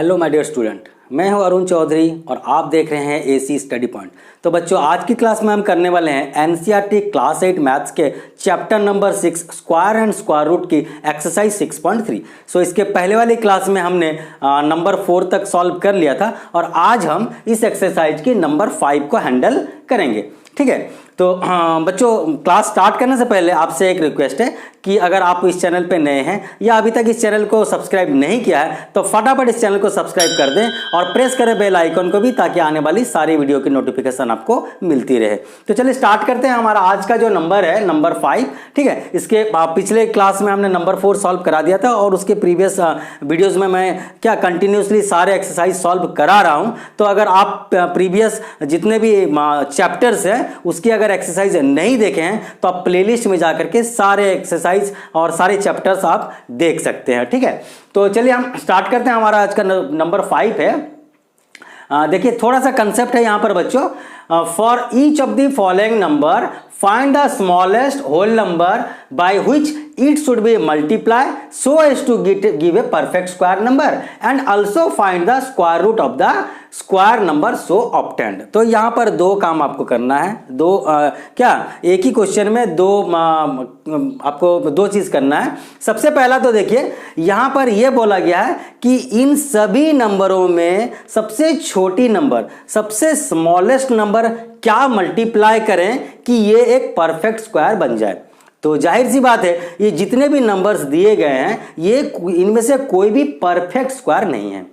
Hello my dear student, मैं हूं अरुण चौधरी और आप देख रहे हैं एसी स्टडी पॉइंट। तो बच्चों, आज की क्लास में हम करने वाले हैं एनसीईआरटी क्लास 8 मैथ्स के chapter number 6 square and square root की एक्सरसाइज 6.3। सो इसके पहले वाली क्लास में हमने नंबर 4 तक सॉल्व कर लिया था और आज हम इस एक्सरसाइज की नंबर 5 को हैंडल करेंगे। ठीक है, तो बच्चों, क्लास स्टार्ट करने से पहले आपसे एक रिक्वेस्ट है कि अगर आप इस चैनल पे नए हैं या अभी तक इस चैनल को सब्सक्राइब नहीं किया है तो फटाफट इस चैनल को सब्सक्राइब कर दें और प्रेस करें बेल आइकन को भी, ताकि आने वाली सारी वीडियो की नोटिफिकेशन आपको मिलती रहे। तो चलिए स्टार्ट करते हैं। हमारा आज का जो नंबर है नंबर 5। ठीक है, इसके पिछले क्लास में हमने नंबर 4 सॉल्व करा दिया था और उसके प्रीवियस वीडियोज़ में मैं क्या कंटिन्यूसली सारे एक्सरसाइज सॉल्व करा रहा हूँ। तो अगर आप प्रीवियस जितने भी चैप्टर्स हैं उसकी अगर एक्सरसाइज नहीं देखे हैं तो आप प्लेलिस्ट में जाकर के सारे एक्सरसाइज और सारे चैप्टर्स आप देख सकते हैं। ठीक है, तो चलिए हम स्टार्ट करते हैं। हमारा आज का नंबर 5 है। देखिए, थोड़ा सा कंसेप्ट है यहाँ पर बच्चों। For each of the following number find the smallest whole number by which it should be multiply so as to give a perfect square number and also find the square root of the square number so obtained। तो यहाँ पर दो काम आपको करना है। क्या एक ही क्वेश्चन में आपको दो चीज करना है। सबसे पहला तो देखिए, यहाँ पर यह बोला गया है कि इन सभी नंबरों में सबसे छोटी नंबर, सबसे स्मॉलेस्ट नंबर क्या मल्टीप्लाई करें कि ये एक परफेक्ट स्क्वायर बन जाए। तो जाहिर सी बात है, ये जितने भी नंबर्स दिए गए हैं ये इनमें से कोई भी परफेक्ट स्क्वायर नहीं है।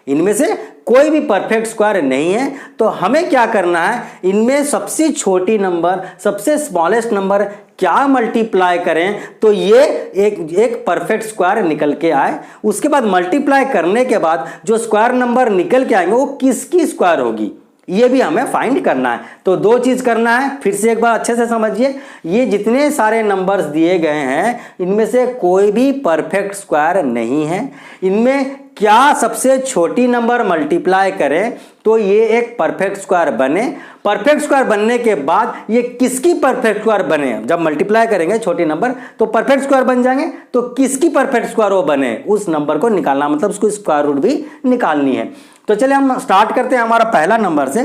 इनमें से कोई भी परफेक्ट स्क्वायर नहीं है। तो हमें क्या करना है, इनमें सबसे छोटी नंबर, सबसे स्मॉलेस्ट नंबर क्या मल्टीप्लाई करें तो ये एक परफेक्ट स्क्वायर निकल के आए। उसके बाद मल्टीप्लाई करने के बाद जो स्क्वायर नंबर निकल के आएंगे वो किसकी स्क्वायर होगी, ये भी हमें फाइंड करना है। तो दो चीज करना है। फिर से एक बार अच्छे से समझिए, ये जितने सारे नंबर्स दिए गए हैं इनमें से कोई भी परफेक्ट स्क्वायर नहीं है। इनमें क्या सबसे छोटी नंबर मल्टीप्लाई करें तो ये एक परफेक्ट स्क्वायर बने। परफेक्ट स्क्वायर बनने के बाद ये किसकी परफेक्ट स्क्वायर बने, जब मल्टीप्लाई करेंगे छोटी नंबर तो परफेक्ट स्क्वायर बन जाएंगे। तो किसकी परफेक्ट स्क्वायर वो बने उस नंबर को निकालना, मतलब उसको स्क्वायर रूट भी निकालनी है। तो चलिए हम स्टार्ट करते हैं हमारा पहला नंबर से।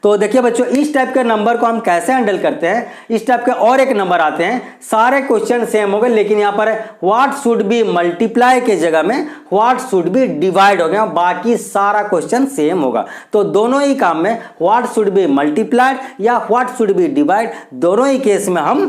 तो देखिए बच्चों, इस टाइप के नंबर को हम कैसे हैंडल करते हैं। इस टाइप के और एक नंबर आते हैं, सारे क्वेश्चन सेम हो गए, लेकिन यहाँ पर व्हाट शुड बी मल्टीप्लाई के जगह में व्हाट शुड बी डिवाइड हो गया, बाकी सारा क्वेश्चन सेम होगा। तो दोनों ही काम में व्हाट शुड बी मल्टीप्लाइड या व्हाट शुड बी डिवाइड, दोनों ही केस में हम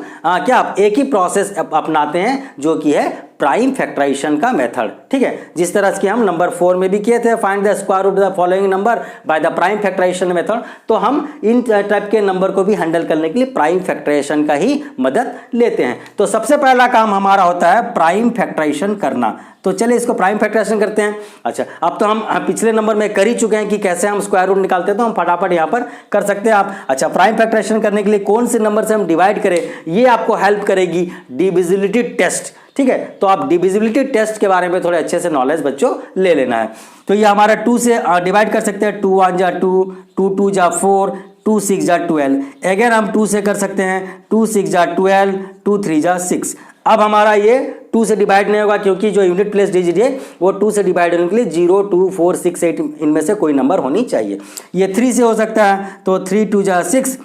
एक ही प्रोसेस अपनाते हैं जो कि है प्राइम फैक्टराइजेशन का मेथड। ठीक है, जिस तरह से हम नंबर 4 में भी किए थे, find the square root of the following number by the prime factorisation method. तो हम इन टाइप के नंबर को भी हैंडल करने के लिए प्राइम फैक्टराइजेशन का ही मदद लेते हैं। तो सबसे पहला काम हमारा होता है प्राइम फैक्टराइजेशन करना। तो चलिए इसको प्राइम फैक्टराइजेशन करते हैं। अच्छा, अब तो हम पिछले नंबर में कर ही चुके हैं कि कैसे हम स्क्वायर रूट निकालते हैं, तो हम फटाफट यहाँ पर कर सकते हैं आप। अच्छा, प्राइम फैक्टराइजेशन करने के लिए कौन से नंबर से हम डिवाइड करें, ये आपको हेल्प करेगी डिविजिबिलिटी टेस्ट। ठीक है, तो आप डिविजिबिलिटी टेस्ट के बारे में थोड़े अच्छे से नॉलेज बच्चों ले लेना है। तो ये हमारा 2 से डिवाइड कर सकते हैं। 2 1 जा 2, 2 2 जा 4, 2 6 जा 12। अगेन हम 2 से कर सकते हैं। 2 6 जा 12, 2 3 जा 6। अब हमारा ये 2 से डिवाइड नहीं होगा क्योंकि जो यूनिट प्लेस डिजिट है वो 2 से डिवाइड होने के लिए 0 2 4 6 8 इनमें से कोई नंबर होनी चाहिए। ये 3 से हो सकता है, तो 3 2 जा 6,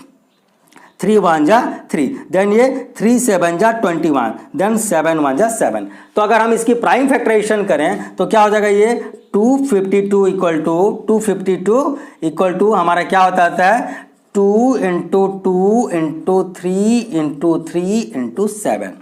3 1 जा 3, देन ये 3 7 जा 21, देन 7 1 जा 7। तो अगर हम इसकी प्राइम फैक्टराइजेशन करें तो क्या हो जाएगा, ये 252 इक्वल टू हमारा क्या होता है 2 इंटू 2 इंटू 3 इंटू 3 इंटू 7।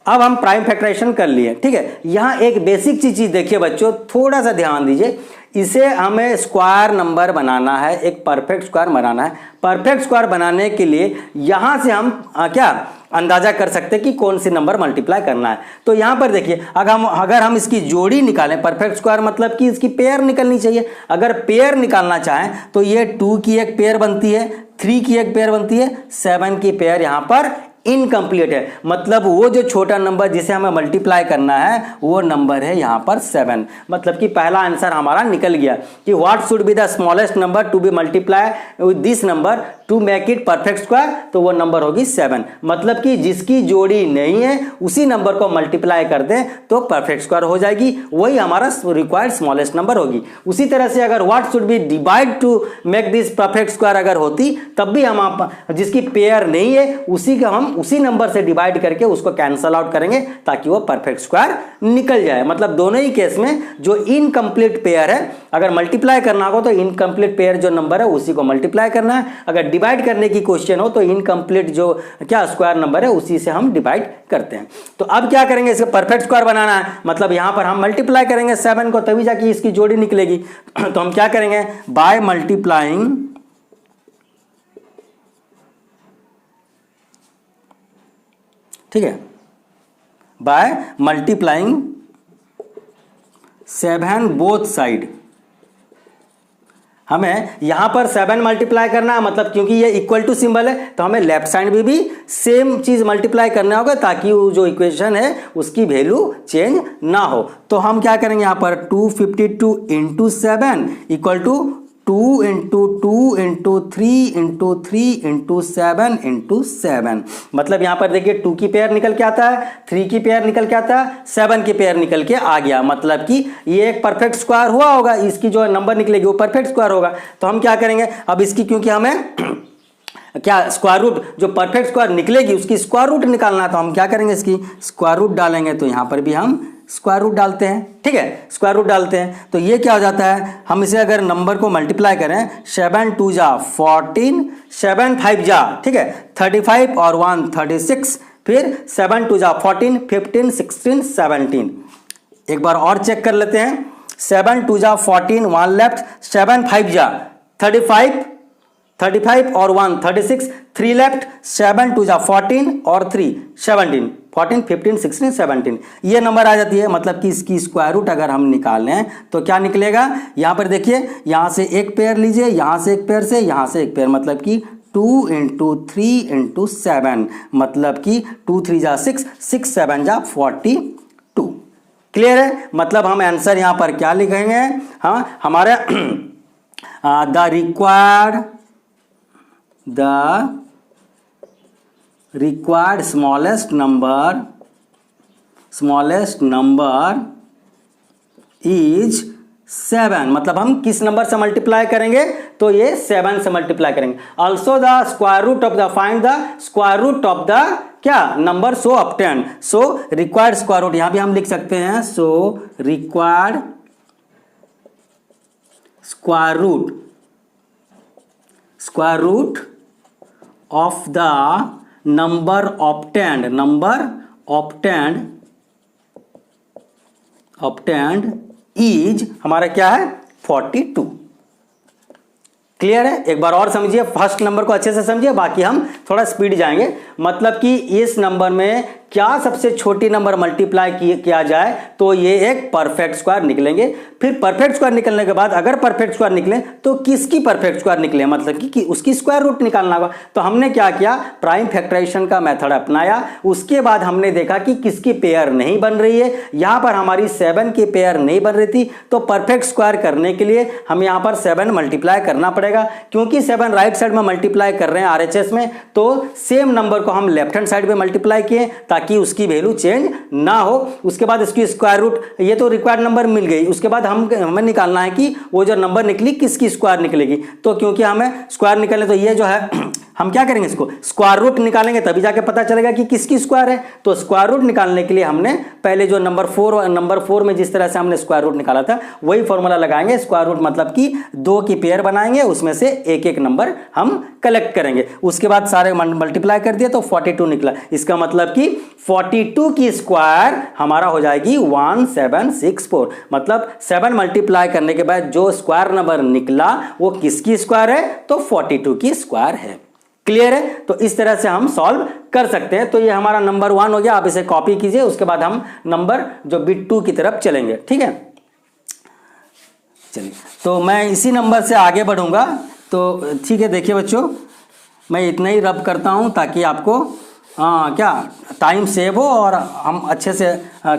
अब हम प्राइम फैक्टराइजेशन कर लिए। ठीक है, यहाँ एक बेसिक चीज देखिए बच्चों, थोड़ा सा ध्यान दीजिए। इसे हमें स्क्वायर नंबर बनाना है, एक परफेक्ट स्क्वायर बनाना है। परफेक्ट स्क्वायर बनाने के लिए यहाँ से हम क्या अंदाजा कर सकते हैं कि कौन सी नंबर मल्टीप्लाई करना है। तो यहाँ पर देखिए, अगर हम इसकी जोड़ी निकालें, परफेक्ट स्क्वायर मतलब कि इसकी पेयर निकलनी चाहिए। अगर पेयर निकालना चाहें तो ये 2 की एक पेयर बनती है, 3 की एक पेयर बनती है, 7 की पेयर यहाँ पर इनकम्प्लीट है। मतलब वो जो छोटा नंबर जिसे हमें मल्टीप्लाई करना है वो नंबर है यहाँ पर 7। मतलब कि पहला आंसर हमारा निकल गया कि what should be the smallest number to be multiply with this number to make it perfect square, तो वो नंबर होगी 7। मतलब कि जिसकी जोड़ी नहीं है उसी नंबर को मल्टीप्लाई कर दें तो परफेक्ट स्क्वायर हो जाएगी, वही हमारा रिक्वायर्ड स्मॉलेस्ट नंबर होगी। उसी तरह से अगर what should B divide two make this perfect square अगर होती, तब भी हम जिसकी पेयर नहीं है उसी का हम उसी नंबर से डिवाइड करके उसको कैंसल आउट करेंगे ताकि वो परफेक्ट स्क्वायर निकल जाए। मतलब दोनों ही केस में जो इनकम्प्लीट पेयर है अगर मल्टीप्लाई करना हो तो इनकम्प्लीट पेयर जो नंबर है उसी को मल्टीप्लाई करना है, अगर डिवाइड करने की क्वेश्चन हो तो इनकम्प्लीट जो क्या स्क्वायर नंबर है उसी से हम डिवाइड करते हैं। तो अब क्या करेंगे, इसका परफेक्ट स्क्वायर बनाना है, मतलब यहां पर हम मल्टीप्लाई करेंगे 7 को तभी जाके इसकी जोड़ी निकलेगी। तो हम क्या करेंगे, बाय मल्टीप्लाइंग ठीक है, बाय मल्टीप्लाइंग 7 बोथ साइड। हमें यहां पर 7 मल्टीप्लाई करना है, मतलब क्योंकि ये इक्वल टू सिंबल है तो हमें लेफ्ट साइड में भी सेम चीज मल्टीप्लाई करना होगा ताकि वो जो इक्वेशन है उसकी वैल्यू चेंज ना हो। तो हम क्या करेंगे, यहां पर 252 into 7 equal to 2 into 2 into 3 into 3 into 7 into 7। मतलब यहां पर देखिए 2 की पेयर निकल के आता है, 3 की पेयर निकल के आता है, 7 की पेयर निकल के आ गया। मतलब कि ये एक परफेक्ट स्क्वायर हुआ होगा, इसकी जो नंबर निकलेगी वो परफेक्ट स्क्वायर होगा। तो हम क्या करेंगे, अब इसकी क्योंकि हमें क्या स्क्वायर रूट जो परफेक्ट स्क्वायर निकलेगी उसकी स्क्वायर रूट निकालना है, तो हम क्या करेंगे, इसकी स्क्वायर रूट डालेंगे। तो यहां पर भी हम स्क्वायर रूट डालते हैं, ठीक है, स्क्वायर रूट डालते हैं। तो ये क्या हो जाता है, हम इसे अगर नंबर को मल्टीप्लाई करें 7 2 जा 14, 7 5 जा ठीक है 35 और 1 36, फिर 7 2 जा 14, 15 16 17। एक बार और चेक कर लेते हैं, 7 2 जा 14, 1 लेफ्ट, 7 5 जा 35 और 1 36, 3 लेफ्ट, 7 2 जा 14 और 3 17, 14 15 16 17 ये नंबर आ जाती है। मतलब कि इसकी स्क्वायर रूट अगर हम निकालें तो क्या निकलेगा, यहां पर देखिए, यहां से एक पेयर लीजिए, यहां से एक पेयर से, यहां से एक पेयर, मतलब कि 2 इंटू 3 इंटू 7, मतलब कि 2 3 जा 6, 6 7 जा 42। क्लियर है, मतलब हम आंसर यहां पर क्या लिखेंगे, हाँ हमारे the required smallest number is 7। मतलब हम किस नंबर से मल्टीप्लाई करेंगे, तो ये 7 से मल्टीप्लाई करेंगे। Also the square root of the, find the square root of the क्या number so obtain. So required square root यहां भी हम लिख सकते हैं, so required square root of the number obtained is हमारा क्या है 42। क्लियर है, एक बार और समझिए, फर्स्ट नंबर को अच्छे से समझिए, बाकी हम थोड़ा स्पीड जाएंगे। मतलब कि इस नंबर में क्या सबसे छोटी नंबर मल्टीप्लाई किया जाए तो ये एक परफेक्ट स्क्वायर निकलेंगे। फिर परफेक्ट स्क्वायर निकलने के बाद अगर परफेक्ट स्क्वायर निकले तो किसकी परफेक्ट स्क्वायर निकले, मतलब कि उसकी स्क्वायर रूट निकालना होगा। तो हमने क्या किया, प्राइम फैक्टराइजेशन का मेथड अपनाया। उसके बाद हमने देखा कि किसकी पेयर नहीं बन रही है, यहां पर हमारी 7 की पेयर नहीं बन रही थी, तो परफेक्ट स्क्वायर करने के लिए हम यहां पर 7 मल्टीप्लाई करना पड़ेगा। क्योंकि 7 राइट साइड में मल्टीप्लाई कर रहे हैं आरएचएस में, तो सेम नंबर को हम लेफ्ट हैंड साइड में मल्टीप्लाई किए ताकि उसकी वैल्यू चेंज ना हो। उसके बाद इसकी स्क्वायर रूट, ये तो रिक्वायर्ड नंबर मिल गई, उसके बाद हमें निकालना है कि वो जो नंबर निकली किसकी स्क्वायर निकलेगी। तो क्योंकि हमें स्क्वायर निकलने, तो ये जो है हम क्या करेंगे, इसको स्क्वायर रूट निकालेंगे तभी जाके पता चलेगा कि किसकी स्क्वायर है। तो स्क्वायर रूट निकालने के लिए हमने पहले जो नंबर 4 में जिस तरह से हमने स्क्वायर रूट निकाला था वही फॉर्मूला लगाएंगे। स्क्वायर रूट मतलब कि 2 की पेयर बनाएंगे, उसमें से एक एक नंबर हम कलेक्ट करेंगे। उसके बाद सारे मल्टीप्लाई कर दिए तो 42 निकला। इसका मतलब कि 42 की स्क्वायर हमारा हो जाएगी 1764। मतलब 7 मल्टीप्लाई करने के बाद जो स्क्वायर नंबर निकला वो किसकी स्क्वायर है, तो 42 की स्क्वायर है। क्लियर है, तो इस तरह से हम सॉल्व कर सकते हैं। तो ये हमारा नंबर 1 हो गया, आप इसे कॉपी कीजिए, उसके बाद हम नंबर जो बिट 2 की तरफ चलेंगे। ठीक है, चलिए, तो मैं इसी नंबर से आगे बढ़ूंगा। तो ठीक है, देखिए बच्चों, मैं इतना ही रब करता हूं ताकि आपको क्या टाइम सेव हो और हम अच्छे से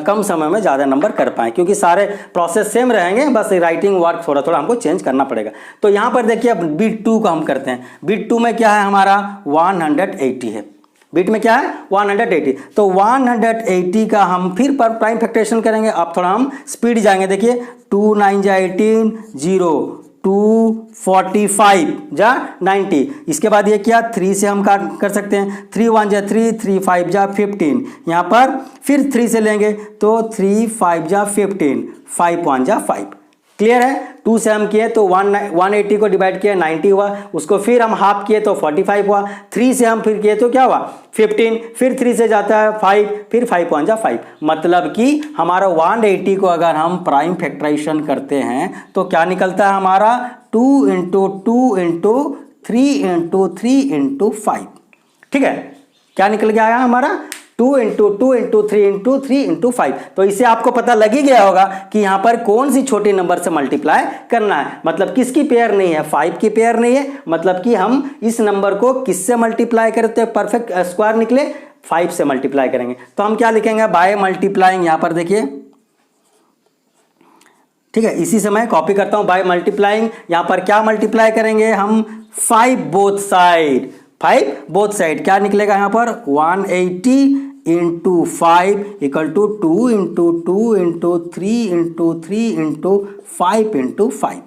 कम समय में ज़्यादा नंबर कर पाएँ, क्योंकि सारे प्रोसेस सेम रहेंगे, बस राइटिंग वर्क थोड़ा थोड़ा हमको चेंज करना पड़ेगा। तो यहाँ पर देखिए अब बिट 2 का हम करते हैं। बिट 2 में क्या है हमारा 180 है, बिट में क्या है 180। तो 180 का हम फिर पर प्राइम फैक्टराइजेशन करेंगे। अब थोड़ा हम स्पीड जाएंगे, देखिए 2 9 जा 18, 0 245 जा 90। इसके बाद ये क्या 3 से हम कर सकते हैं, 3 1 जा 3, 3 5 जा 15। यहाँ पर फिर 3 से लेंगे तो 3 5 जा 15, 5 1 जा 5। क्लियर है। 2 से हम किए तो 180 को डिवाइड किया 90 हुआ, उसको फिर हम हाफ किए तो 45 हुआ। 3 से हम फिर किए तो क्या हुआ 15, फिर 3 से जाता है 5, फिर 5 1 जा 5। मतलब कि हमारा 180 को अगर हम प्राइम फैक्टराइजेशन करते हैं तो क्या निकलता है हमारा 2 × 2 × 3 × 3 × 5। ठीक है, क्या निकल गया है हमारा 2 × 2 × 3 × 3 × 5। तो इससे आपको पता लग ही गया होगा कि यहाँ पर कौन सी छोटी नंबर से मल्टीप्लाई करना है। मतलब किसकी पेयर नहीं है, 5 की पेयर नहीं है। मतलब कि हम इस नंबर को किससे मल्टीप्लाई करते हैं, परफेक्ट स्क्वायर निकले 5 से मल्टीप्लाई करेंगे। तो हम क्या लिखेंगे बाय मल्टीप्लाइंग, यहाँ पर देखिए, ठीक है, इसी से मैं कॉपी करता हूँ। बाय मल्टीप्लाइंग यहाँ पर क्या मल्टीप्लाई करेंगे हम 5 बोथ साइड, 5 बोथ साइड। क्या निकलेगा यहाँ पर 180 × 5 = 2 × 2 × 3 × 3 × 5 × 5।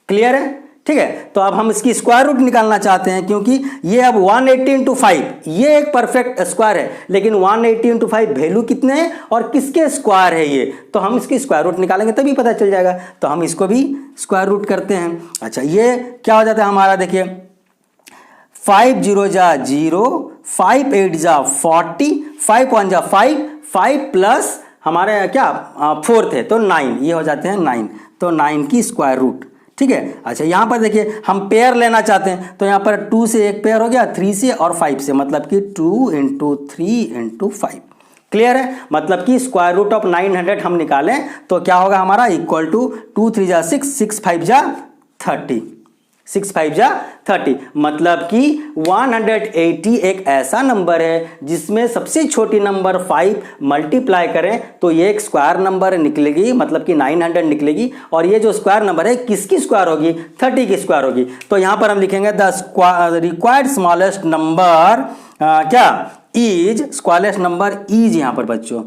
क्लियर है। ठीक है, तो अब हम इसकी स्क्वायर रूट निकालना चाहते हैं, क्योंकि ये अब 180 × 5 ये एक परफेक्ट स्क्वायर है, लेकिन 180 × 5 वैल्यू कितने हैं और किसके स्क्वायर है ये, तो हम इसकी स्क्वायर रूट निकालेंगे तभी पता चल जाएगा। तो हम इसको भी स्क्वायर रूट करते हैं। अच्छा, ये क्या हो जाता है हमारा, देखिए 5 0 जा 0, 5 8 जा 40, 5 1 जा 5, 5 प्लस हमारे क्या 4 थे तो 9, ये हो जाते हैं 9। तो 9 की स्क्वायर रूट। ठीक है। अच्छा, यहाँ पर देखिए हम पेयर लेना चाहते हैं, तो यहाँ पर 2 से एक पेयर हो गया, 3 से और 5 से, मतलब कि 2 × 3 × 5। क्लियर है। मतलब कि स्क्वायर रूट ऑफ 900 हम निकालें तो क्या होगा हमारा इक्वल टू 2 3 जा 6, 6 5 जा 30, 6 5 जा 30। मतलब कि 180 एक ऐसा नंबर है जिसमें सबसे छोटी नंबर 5 मल्टीप्लाई करें तो ये एक स्क्वायर नंबर निकलेगी, मतलब कि 900 निकलेगी। और ये जो स्क्वायर नंबर है किसकी स्क्वायर होगी, 30 की स्क्वायर होगी। तो यहां पर हम लिखेंगे द रिक्वायर्ड स्मॉलेस्ट नंबर क्या इज, स्क्वायरलेस नंबर इज, यहां पर बच्चों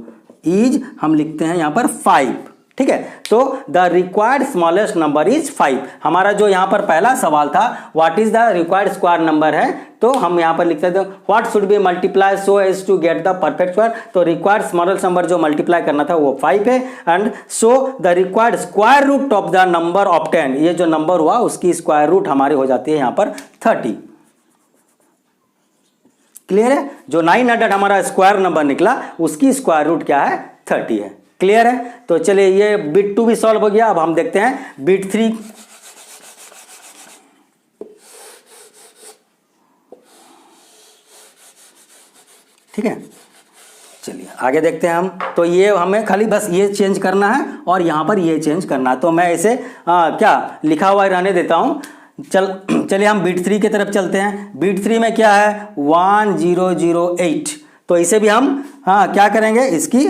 इज हम लिखते हैं यहां पर 5। ठीक है, तो the required smallest number is 5। हमारा जो यहां पर पहला सवाल था what is the required square number है, तो हम यहां पर लिख सकते हैं what should be multiply so as to get the perfect square. तो रिक्वायर्ड स्मॉलेस्ट नंबर जो मल्टीप्लाई करना था वो 5 है। And so the required square root of the number of 10, ये जो नंबर हुआ उसकी स्क्वायर रूट हमारी हो जाती है यहां पर 30। क्लियर है। जो 900 हमारा स्क्वायर नंबर निकला उसकी स्क्वायर रूट क्या है 30 है। क्लियर है। तो चलिए ये बिट 2 भी सॉल्व हो गया। अब हम देखते हैं बिट 3। ठीक है, चलिए आगे देखते हैं हम। तो ये हमें खाली बस ये चेंज करना है और यहां पर ये चेंज करना है। तो मैं इसे क्या लिखा हुआ रहने देता हूं। चलिए हम बिट 3 की तरफ चलते हैं। बिट 3 में क्या है 1008। तो इसे भी हम क्या करेंगे, इसकी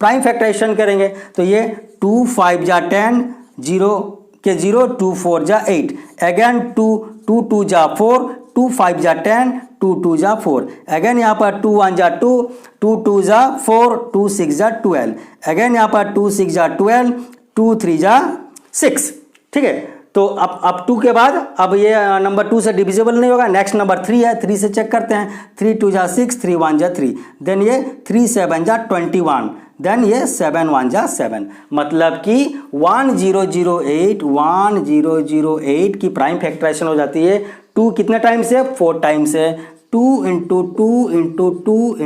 प्राइम फैक्टराइजेशन करेंगे। तो ये 2 5 जा 10, 0 के 0, 2 4 जा 8, अगेन 2 2 जा 4, 2 5 जा 10, 2 2 जा 4, अगेन यहाँ पर 2 1 जा 2, 2 2 जा 4, 2 6 जा 12, अगेन यहाँ पर 2 6 जा 12, 2 3 जा 6। ठीक है, तो अब 2 के बाद अब ये नंबर 2 से डिविजिबल नहीं होगा। नेक्स्ट नंबर 3 है, 3 से चेक करते हैं। 3 2 जा 6, 3 1 जा 3, देन ये 3 7 जा 21, देन ये 7 1 जा 7। मतलब कि 1008 की प्राइम फैक्टराइजेशन हो जाती है 2 कितने टाइम से 4 टाइम से। 2 × 2 × 2 ×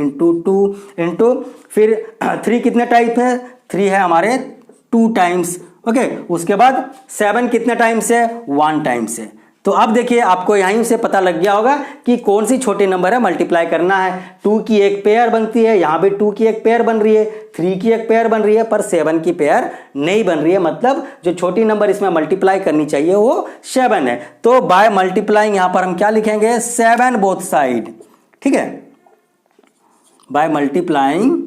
2 इंटू फिर 3 कितने टाइप है, 3 है हमारे 2 टाइम्स। ओके, उसके बाद 7 कितने टाइम से 1 टाइम से। तो अब देखिए आपको यहीं से पता लग गया होगा कि कौन सी छोटी नंबर है मल्टीप्लाई करना है। 2 की एक पेयर बनती है, यहाँ भी 2 की एक पेयर बन रही है, 3 की एक पेयर बन रही है, पर 7 की पेयर नहीं बन रही है। मतलब जो छोटी नंबर इसमें मल्टीप्लाई करनी चाहिए वो 7 है। तो बाय मल्टीप्लाइंग यहाँ पर हम क्या लिखेंगे 7 बोथ साइड। ठीक है, बाय मल्टीप्लाइंग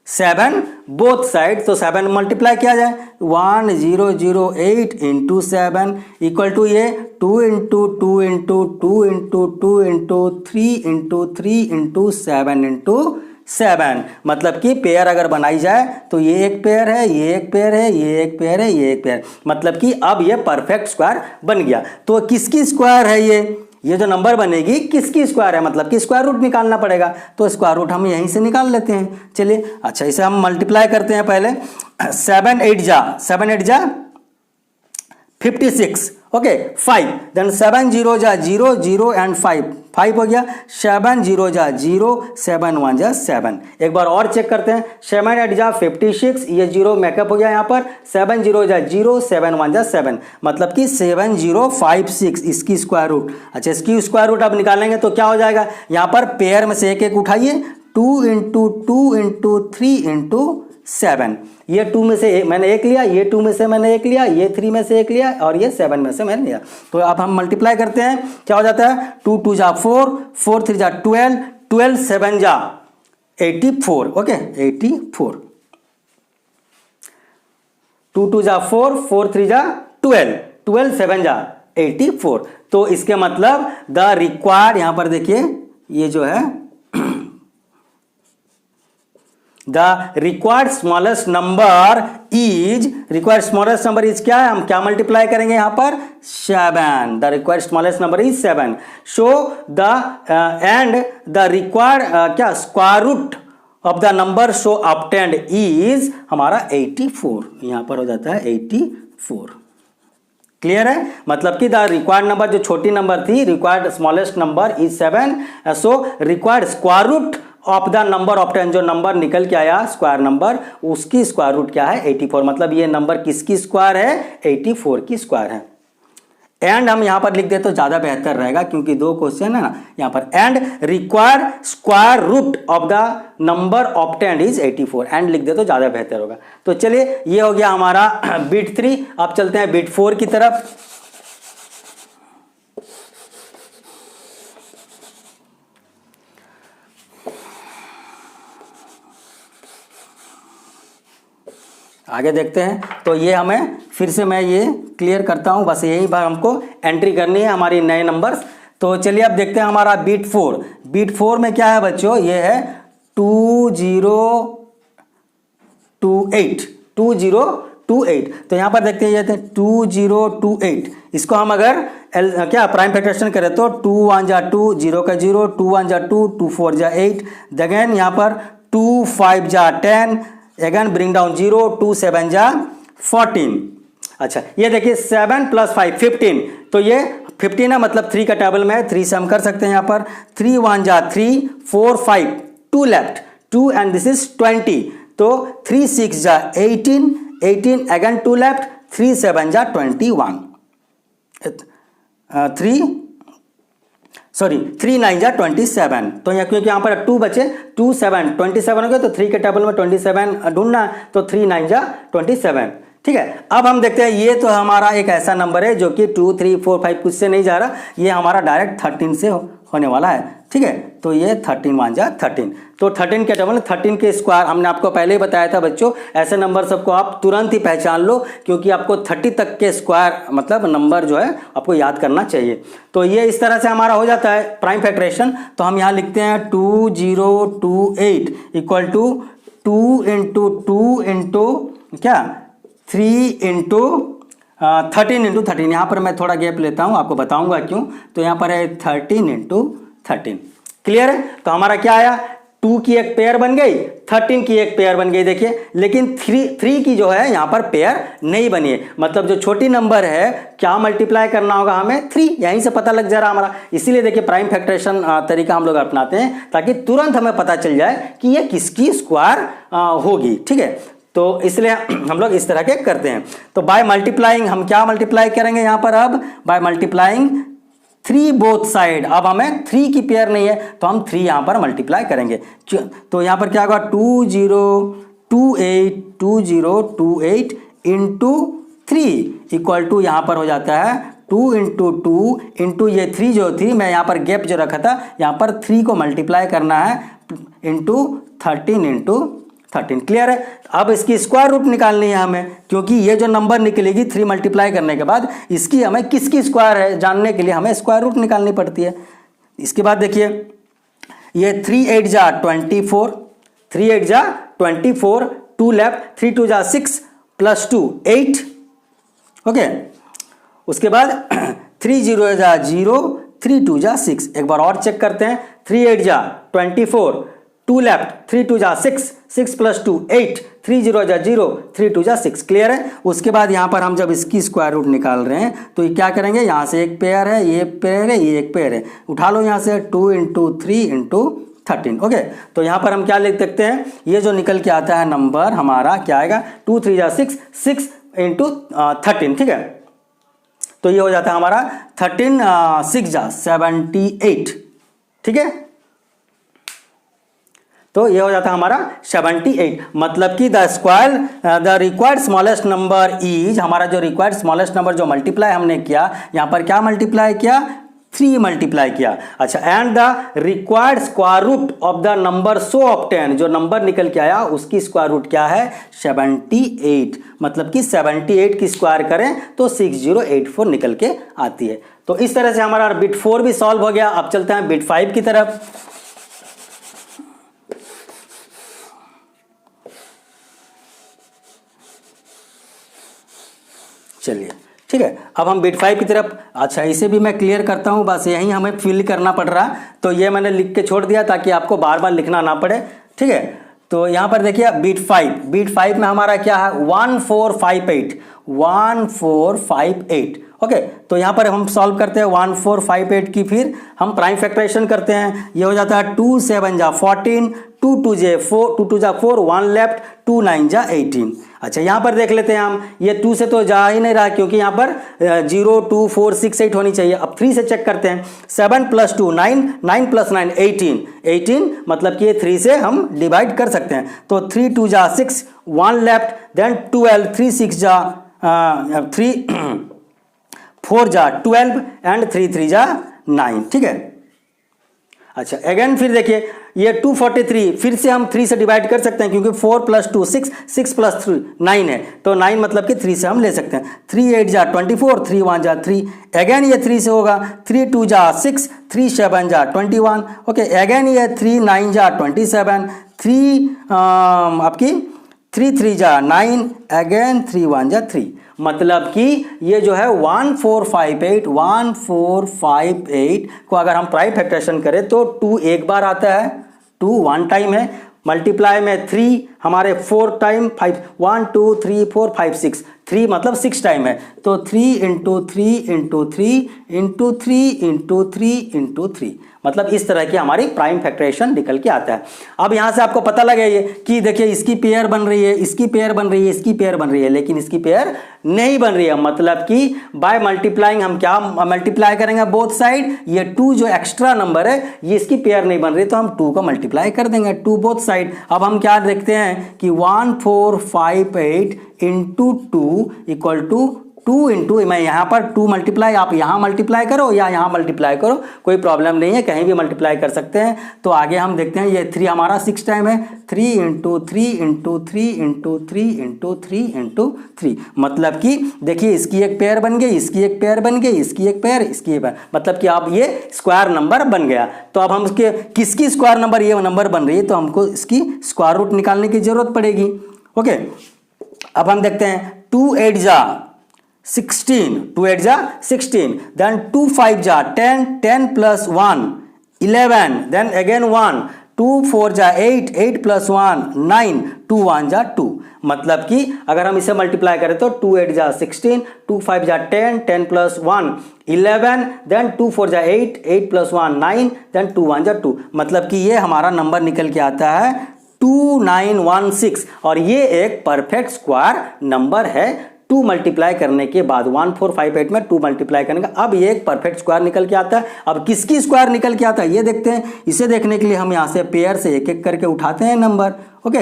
7 बोथ साइड। तो 7 मल्टीप्लाई किया जाए 1008 इंटू 7 इक्वल टू ये 2 into 2 into 2 into 2 into 3 into 3 into 7 into 7। मतलब कि पेयर अगर बनाई जाए तो ये एक पेयर है, ये एक पेयर है, ये एक पेयर है, ये एक पेयर, मतलब कि अब ये परफेक्ट स्क्वायर बन गया। तो किसकी स्क्वायर है ये जो नंबर बनेगी किसकी स्क्वायर है, मतलब कि स्क्वायर रूट निकालना पड़ेगा। तो स्क्वायर रूट हम यहीं से निकाल लेते हैं। चलिए अच्छा, इसे हम मल्टीप्लाई करते हैं पहले। 7 8 जा 56, ओके 5, देन 7 0 जा 0 0 एंड 5 हो गया। 7 0 जा 0 7 1 जा 7। एक बार और चेक करते हैं। 7 8 जा 56, ये 0 मेकअप हो गया यहाँ पर। 7 0 जा 0 7 1 जा 7, मतलब कि 7056 इसकी स्क्वायर रूट। अच्छा, इसकी स्क्वायर रूट अब निकालेंगे तो क्या हो जाएगा, यहाँ पर पेयर में से एक एक उठाइए, 2 इंटू 2 इंटू 3 इंटू 7। ये 2 में से मैंने एक लिया, ये 2 में से मैंने एक लिया, ये 3 में से एक लिया और ये 7 में से मैंने लिया। तो अब हम मल्टीप्लाई करते हैं, क्या हो जाता है 2 2 जा 4 4 3 जा 12 12 7 जा 84, ओके 84। 2 2 जा 4 4 3 जा 12 12 7 जा 84। तो इसके मतलब द रिक्वायर्ड, यहां पर देखिए ये जो है the required smallest number is, required smallest number is क्या है, हम क्या मल्टीप्लाई करेंगे यहां पर 7। The required smallest number is 7। So the end the required क्या square root of the number so obtained is हमारा 84, यहां पर हो जाता है 84। क्लियर है, मतलब कि द रिक्वायर्ड नंबर जो छोटी नंबर थी, required smallest number is 7, so required square root of the number of 10, जो नंबर निकल के आया स्क्वायर नंबर, उसकी स्क्वायर रूट क्या है 84। मतलब ये नंबर किसकी स्क्वायर है 84 की स्क्वायर है। एंड हम यहां पर लिख दे तो ज्यादा बेहतर रहेगा, क्योंकि 2 क्वेश्चन है ना यहां पर। And required square root of the number obtained is 84, and लिख दे तो ज्यादा बेहतर होगा। तो चलिए ये हो गया हमारा बिट 3। अब चलते हैं बिट 4 की तरफ। आगे देखते हैं। तो ये हमें फिर से मैं ये क्लियर करता हूं, बस यही बार हमको एंट्री करनी है हमारी नए नंबर्स। तो चलिए अब देखते हैं हमारा बीट 4। बीट 4 में क्या है बच्चों, ये है 2028 2028। तो यहां पर देखते हैं 2028, इसको हम अगर क्या प्राइम फैक्टराइजेशन करें तो 2 1 जा 2 0 का 0, 2 1 जा 2 2 4 जा 8, अगेन यहाँ पर 2 5 जा 10, अगेन ब्रिंग डाउन 0, 2 7 जा 14। अच्छा ये देखिए 7 + 5 15, तो ये 15 है, मतलब 3 का टेबल में है, 3 से हम कर सकते हैं यहाँ पर। 3 1 जा 3 4 5 2 लेफ्ट 2 एंड दिस इज 20, तो 3 6 जा 18 18 अगेन 2 लेफ्ट, 3 7 जा 21, 3 9 जा 27। तो यहाँ क्योंकि यहाँ पर 2 बचे, 2 7 27 हो गए, तो 3 के टेबल में 27 ढूंढना है, तो 3 9 जा 27। ठीक है, अब हम देखते हैं, ये तो हमारा एक ऐसा नंबर है जो कि 2 3 4 5 कुछ से नहीं जा रहा, ये हमारा डायरेक्ट 13 से होने वाला है। ठीक है, तो ये 13 1 जा 13, तो 13 के टेबल 13 के स्क्वायर हमने आपको पहले ही बताया था बच्चों। ऐसे नंबर सबको आप तुरंत ही पहचान लो, क्योंकि आपको 30 तक के स्क्वायर मतलब नंबर जो है आपको याद करना चाहिए। तो ये इस तरह से हमारा हो जाता है प्राइम फैक्टराइजेशन। तो हम यहाँ लिखते हैं 2028 इक्वल टू 2 इंटू 2 इंटू क्या 3 इंटू 13 इंटू 13। यहाँ पर मैं थोड़ा गैप लेता हूँ, आपको बताऊंगा क्यों। तो यहाँ पर है 13 इंटू 13। क्लियर है, तो हमारा क्या आया, 2 की एक पेयर बन गई, 13 की एक पेयर बन गई। देखिए, लेकिन 3 की जो है यहाँ पर पेयर नहीं बनी है, मतलब जो छोटी नंबर है क्या मल्टीप्लाई करना होगा हमें 3, यहीं से पता लग जा रहा हमारा। इसीलिए देखिए प्राइम फैक्टराइजेशन तरीका हम लोग अपनाते हैं, ताकि तुरंत हमें पता चल जाए कि ये किसकी स्क्वायर होगी। ठीक है, तो इसलिए हम लोग इस तरह के करते हैं। तो बाय मल्टीप्लाइंग हम क्या मल्टीप्लाई करेंगे यहाँ पर, अब बाय मल्टीप्लाइंग 3 बोथ साइड। अब हमें 3 की पेयर नहीं है, तो हम 3 यहाँ पर मल्टीप्लाई करेंगे। तो यहाँ पर क्या होगा 2028 इंटू 3 इक्वल टू यहाँ पर हो जाता है 2 इंटू 2 इंटू ये 3 जो थी, मैं यहाँ पर गैप जो रखा था यहाँ पर 3 को मल्टीप्लाई करना है इंटू 13। क्लियर है। अब इसकी स्क्वायर रूट निकालनी है हमें, क्योंकि ये जो नंबर निकलेगी 3 मल्टीप्लाई करने के बाद इसकी हमें किसकी स्क्वायर है जानने के लिए हमें स्क्वायर रूट निकालनी पड़ती है। इसके बाद देखिए ये 3 8 जा 24, 3 8 जा 24, 2 लेफ्ट, 3 2 जा 6 प्लस 2 8। ओके, उसके बाद 3 0 जा 0, 3 2 जा 6। एक बार और चेक करते हैं, 3 8 जा 24, 2 लेफ्ट, 3 2 जा 6, 6 प्लस 2 8, 3 0 जा 0, 3 2 जा 6। क्लियर है। उसके बाद यहाँ पर हम जब इसकी स्क्वायर रूट निकाल रहे हैं तो ये क्या करेंगे, यहाँ से एक पेयर है, ये पेयर है, ये एक पेयर है, उठा लो यहाँ से 2 इंटू 3 इंटू 13। ओके, तो यहाँ पर हम क्या लिख सकते हैं, ये जो निकल के आता है नंबर हमारा क्या आएगा, 2 3 जा 6, 6 इंटू 13। ठीक है, तो ये हो जाता है हमारा 13 6 जा 78। ठीक है, तो ये हो जाता है हमारा 78। मतलब कि the required smallest number is, हमारा जो रिक्वायर्ड स्मॉलेस्ट नंबर जो मल्टीप्लाई हमने किया, यहाँ पर क्या मल्टीप्लाई किया, 3 मल्टीप्लाई किया। अच्छा, and the required square root of the number so obtain, जो नंबर निकल के आया उसकी स्क्वायर रूट क्या है, 78। मतलब कि 78 की स्क्वायर करें तो 6084 निकल के आती है। तो इस तरह से हमारा बिट 4 भी सॉल्व हो गया। अब चलते हैं बिट 5 की तरफ। चलिए ठीक है, अब हम बिट 5 की तरफ। अच्छा, इसे भी मैं क्लियर करता हूँ, बस यही हमें फिल करना पड़ रहा, तो ये मैंने लिख के छोड़ दिया ताकि आपको बार बार लिखना ना पड़े। ठीक है, तो यहाँ पर देखिए बिट 5 में हमारा क्या है, 1458। ओके, तो यहाँ पर हम सॉल्व करते हैं 1458 की, फिर हम प्राइम फैक्टराइजेशन करते हैं। ये हो जाता है 2 7 जा 14, 2 2 जा 4, 1 लेफ्ट, 2 9 जा 18। अच्छा, यहाँ पर देख लेते हैं हम, ये 2 से तो जा ही नहीं रहा क्योंकि यहाँ पर 0 2 4 6 8 होनी चाहिए। अब 3 से चेक करते हैं, 7 प्लस 2 9, 9 प्लस 9 18, मतलब कि ये 3 से हम डिवाइड कर सकते हैं। तो 3 2 जा 6, 1 लेफ्ट, देन 12, 3 6 जा 3 4 जा 12 एंड 3 3 जा 9। ठीक है, अच्छा अगेन फिर देखिए ये 243, फिर से हम 3 से डिवाइड कर सकते हैं क्योंकि 4 प्लस 2 6, 6 प्लस 3 9 है, तो 9 मतलब कि 3 से हम ले सकते हैं। 3 8 जा 24, 3 1 जा 3, अगेन ये 3 से होगा, 3 2 जा 6, 3 7 जा 21। ओके, अगेन ये 3 9 जा 27, 3 आपकी 3 3 जा 9, अगेन 3 1 जा 3। मतलब कि ये जो है 1458 को अगर हम प्राइम फैक्टराइजेशन करें तो 2 एक बार आता है, 2 1 टाइम है, मल्टीप्लाई में 3 हमारे 4 टाइम, 5 1 2 3 4 5 6, 3 मतलब 6 टाइम है, तो 3 into 3 into 3 into 3 into 3 into 3, मतलब इस तरह की हमारी प्राइम फैक्टराइजेशन निकल के आता है। अब यहाँ से आपको पता लगे ये कि देखिए इसकी पेयर बन रही है, इसकी पेयर बन रही है, इसकी पेयर बन रही है, लेकिन इसकी पेयर नहीं बन रही है। मतलब कि बाय मल्टीप्लाइंग हम क्या मल्टीप्लाई करेंगे, बोथ साइड। ये 2 जो एक्स्ट्रा नंबर है ये इसकी पेयर नहीं बन रही, तो हम 2 को मल्टीप्लाई कर देंगे, 2 बोथ साइड। अब हम क्या देखते हैं कि 1458 इंटू 2 इक्वल टू 2 इंटू, मैं यहाँ पर 2 मल्टीप्लाई, आप यहाँ मल्टीप्लाई करो या यहाँ मल्टीप्लाई करो, कोई प्रॉब्लम नहीं है, कहीं भी मल्टीप्लाई कर सकते हैं। तो आगे हम देखते हैं, ये 3 हमारा 6 टाइम है, 3 into 3 into 3 into 3 into 3 into 3, मतलब कि देखिए इसकी एक पेयर बन गई, इसकी एक पेयर बन गई, इसकी एक पेयर, इसकी एक पेयर, मतलब कि अब ये स्क्वायर नंबर बन गया। तो अब हम उसके किसकी स्क्वायर नंबर ये नंबर बन रही है, तो हमको इसकी स्क्वायर रूट निकालने की जरूरत पड़ेगी। ओके, अब हम देखते हैं 2 8 जा 16, 2 8 जा 16, then 2 5 जा 10, 10 plus 1 11, then again 1, 2 4 जा 8, 8 plus 1 9, 2 1 जा 2। मतलब कि अगर हम इसे मल्टीप्लाई करें तो 2 8 जा 16, 2 5 जा 10, 10 plus 1 11, then 2 4 जा 8, 8 plus 1 9, then 2 1 जा 2। मतलब कि ये हमारा नंबर निकल के आता है 2916, और ये एक परफेक्ट स्क्वायर नंबर है। 2 मल्टीप्लाई करने के बाद 1458 में 2 मल्टीप्लाई करने का, अब ये एक परफेक्ट स्क्वायर निकल के आता है। अब किसकी स्क्वायर निकल के आता है ये देखते हैं। इसे देखने के लिए हम यहाँ से पेयर से एक एक करके उठाते हैं नंबर। ओके,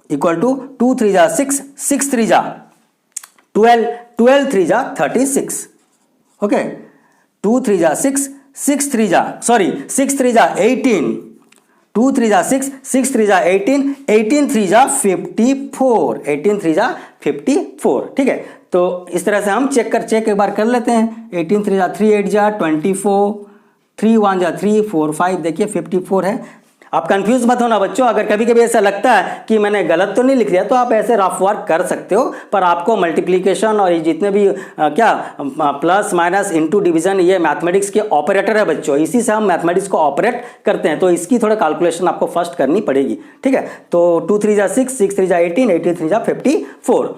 इक्वल टू 2 3 जा 6, 6 3 जा 12, 12 3 जा 36। ओके, 2 3 जा 6, 6 3 जा 18, 2 3 जा 6, 6 3 जा 18, 18 3 जा 54, 18 3 जा 54, ठीक है। तो इस तरह से हम चेक एक बार कर लेते हैं। 18 3 जा 3 8 जा 24, 3 1 जा 3 4 5, देखिए 54 है। आप कंफ्यूज मत होना बच्चों, अगर कभी कभी ऐसा लगता है कि मैंने गलत तो नहीं लिख दिया तो आप ऐसे रफ वर्क कर सकते हो, पर आपको मल्टीप्लिकेशन और ये जितने भी प्लस माइनस इनटू डिवीजन, ये मैथमेटिक्स के ऑपरेटर है बच्चों, इसी से हम मैथमेटिक्स को ऑपरेट करते हैं, तो इसकी थोड़ा कैलकुलेशन आपको फर्स्ट करनी पड़ेगी, ठीक है। तो 2 3 जा 6, 6 3 जा 18, 18 3 जा 54।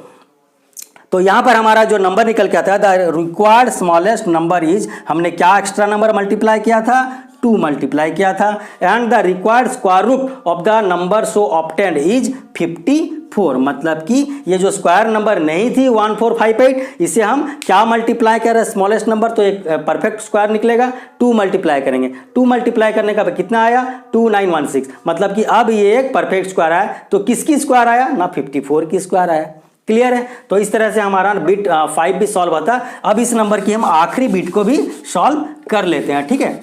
तो यहां पर हमारा जो नंबर निकल के आता है, the required smallest number is, हमने क्या एक्स्ट्रा नंबर मल्टीप्लाई किया था, 2 मल्टीप्लाई किया था, and the required square root of the number so obtained is 54। मतलब कि ये जो स्क्वायर नंबर नहीं थी 1458, इसे हम क्या मल्टीप्लाई कर रहे हैं, स्मॉलेस्ट नंबर, तो एक परफेक्ट स्क्वायर निकलेगा, 2 मल्टीप्लाई करेंगे, 2 मल्टीप्लाई करने का कितना आया, 2916। मतलब कि अब ये एक परफेक्ट स्क्वायर आया, तो किसकी स्क्वायर आया ना, 54 की स्क्वायर आया। क्लियर है। तो इस तरह से हमारा बिट 5 भी सॉल्व होता है। अब इस नंबर की हम आखिरी बिट को भी सॉल्व कर लेते हैं, ठीक है।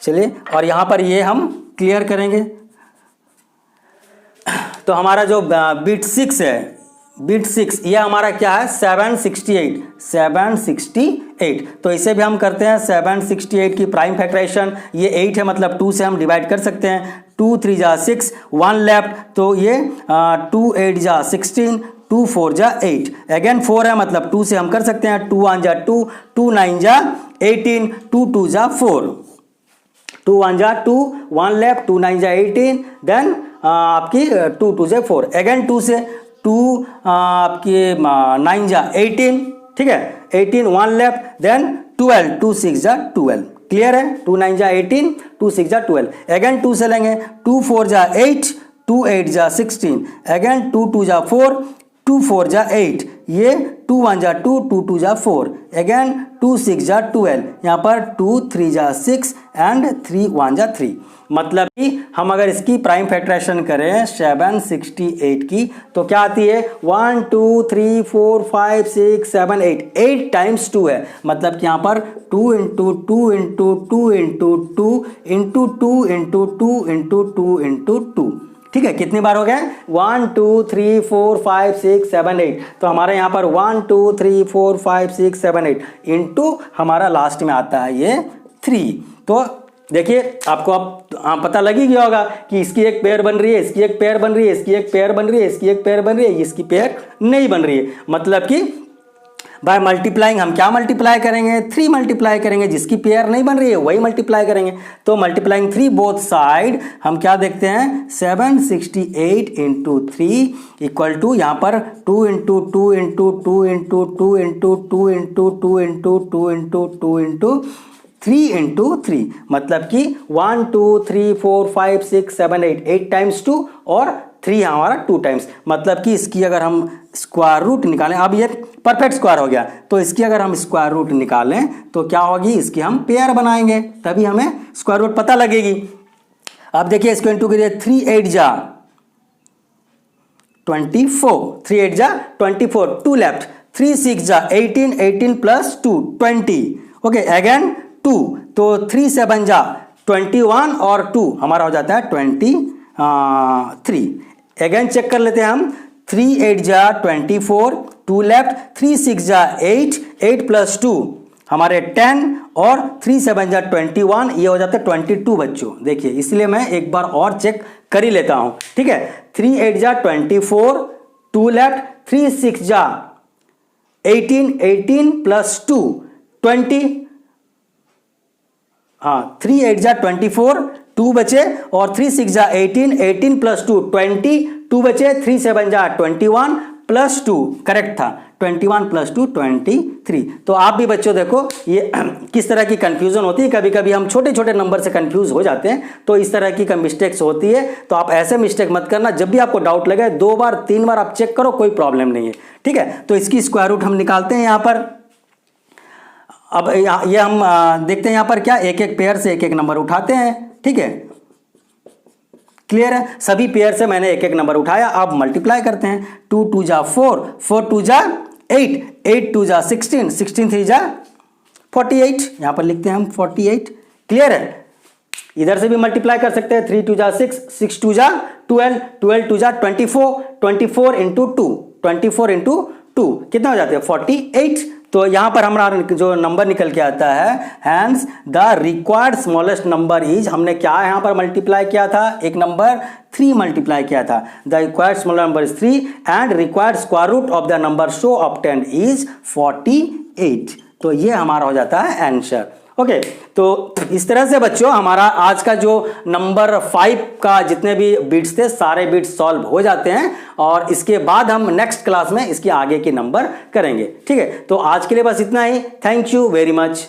चलिए, और यहां पर ये हम क्लियर करेंगे। तो हमारा जो बिट 6 है, बिट 6 ये हमारा क्या है, 768, 768। तो इसे भी हम करते हैं 768 की प्राइम फैक्टराइजेशन, ये 8 है मतलब 2 से हम डिवाइड कर सकते हैं, 2 3 जा 6, 1 लेफ्ट, तो ये 2 8 जा 16, 2 4 जा 8, अगेन 4 है मतलब 2 से हम कर सकते हैं, 2 1 जा 2, 2 9 जा 18, 2 2 जा 4, 2 1 जा 2, 1 लेफ्ट, 2 9 जा 18, देन आपकी 2 2 जा 4, अगेन 2 से 2 आपकी 9 जा 18, ठीक है, 18 1 लेफ्ट, देन 12, 2 6 जा 12। क्लियर है, 2 9 जा 18, 2 6 जा 12, अगेन 2 से लेंगे, 2 4 जा 8, 2 8 जा 16, अगेन 2 2 जा 4, 2 4 जा 8, ये 2 1 जा 2, 2 2 जा 4, अगेन 2 6 जा 12, यहाँ पर 2 3 जा 6 एंड 3 1 जा 3। मतलब कि हम अगर इसकी प्राइम फैक्टराइजेशन करें 768 की, तो क्या आती है, 1 2 3 4 5 6 7 8, 8 टाइम्स 2 है। मतलब कि यहाँ पर 2 into 2 into 2 into 2 into 2 into 2 into 2 into 2, ठीक है। कितनी बार हो गए, 1 2 3 4 5 6 7 8। तो हमारे यहाँ पर 1 2 3 4 5 6 7 8 इंटू हमारा लास्ट में आता है ये 3। तो देखिए आपको अब पता लग ही गया होगा कि इसकी एक पेयर बन रही है, इसकी एक पेयर बन रही है, इसकी एक पेयर बन रही है, इसकी एक पेयर बन रही है, इसकी पेयर नहीं बन रही है। मतलब कि बाय मल्टीप्लाइंग हम क्या मल्टीप्लाई करेंगे, 3 मल्टीप्लाई करेंगे, जिसकी पेयर नहीं बन रही है वही मल्टीप्लाई करेंगे। तो मल्टीप्लाइंग 3 बोथ साइड हम क्या देखते हैं, 768 इंटू 3 इक्वल टू यहाँ पर 2 into 2 into 2 into 2 into 2 into 2 into 2 into 2 into 3 into 3। मतलब कि 1 2 3 4 5 6 7 8, 8 टाइम्स 2 और 3 हमारा 2 टाइम्स। मतलब कि इसकी अगर हम स्क्वायर रूट निकालें, अब ये परफेक्ट स्क्वायर हो गया, तो इसकी अगर हम स्क्वायर रूट निकालें तो क्या होगी, इसकी हम पेयर बनाएंगे तभी हमें स्क्वायर रूट पता लगेगी। अब देखिए इसको इंटू करिए, 3 8 जा 24, 3 8 जा 24, 2 लेफ्ट, 3 6 जा 18, 18 प्लस 2 20, ओके, अगेन 2, तो 3 7 जा 21 और 2 हमारा हो जाता है 23। अगेन चेक कर लेते हैं हम, 3 8 जा 24, 2 लेफ्ट, 3 6 जा 8, 8 प्लस 2 हमारे 10 और 3 7 जा 21, ये हो जाता है 22 बच्चों। देखिए इसलिए मैं एक बार और चेक कर ही लेता हूं, ठीक है। 3 8 जा 24, 2 लेफ्ट, 3 6 जा 18, 18 प्लस 2 20, हाँ 3 8 जा 24, 2 बचे, और 3 6 जा 18, 18 प्लस 2 20, 2 बचे, 3 7 जा 21 प्लस 2, करेक्ट था, 21 प्लस 2 23। तो आप भी बच्चों देखो ये किस तरह की कंफ्यूजन होती है, कभी कभी हम छोटे छोटे नंबर से कंफ्यूज हो जाते हैं, तो इस तरह की मिस्टेक्स होती है। तो आप ऐसे मिस्टेक मत करना, जब भी आपको डाउट लगे 2 बार 3 बार आप चेक करो, कोई प्रॉब्लम नहीं है, ठीक है। तो इसकी स्क्वायर रूट हम निकालते हैं यहाँ पर। अब ये हम देखते हैं यहाँ पर क्या, एक एक पेयर से एक एक नंबर उठाते हैं, ठीक है। क्लियर है? सभी पेयर से मैंने एक एक नंबर उठाया, अब मल्टीप्लाई करते हैं। 2 2 जा 4, 4 2 जा 8, 8 2 जा 16, 16 3 जा 48, यहां पर लिखते हैं हम 48। क्लियर है? इधर से भी मल्टीप्लाई कर सकते हैं। 3 2 जा 6, 6 2 जा 12, 12 2 जा 24, 24 इंटू 2, 24 इंटू 2 कितना हो जाते हैं 48। तो यहां पर हमारा जो नंबर निकल के आता है, hence the required smallest number is, हमने क्या यहां पर मल्टीप्लाई किया था, एक नंबर 3 मल्टीप्लाई किया था। The required smaller number is 3 and required square root of the number so obtained is 48। तो ये हमारा हो जाता है आंसर। ओके, तो इस तरह से बच्चों हमारा आज का जो नंबर 5 का जितने भी बिट्स थे सारे बिट्स सॉल्व हो जाते हैं, और इसके बाद हम नेक्स्ट क्लास में इसके आगे के नंबर करेंगे। ठीक है, तो आज के लिए बस इतना ही। Thank you very much.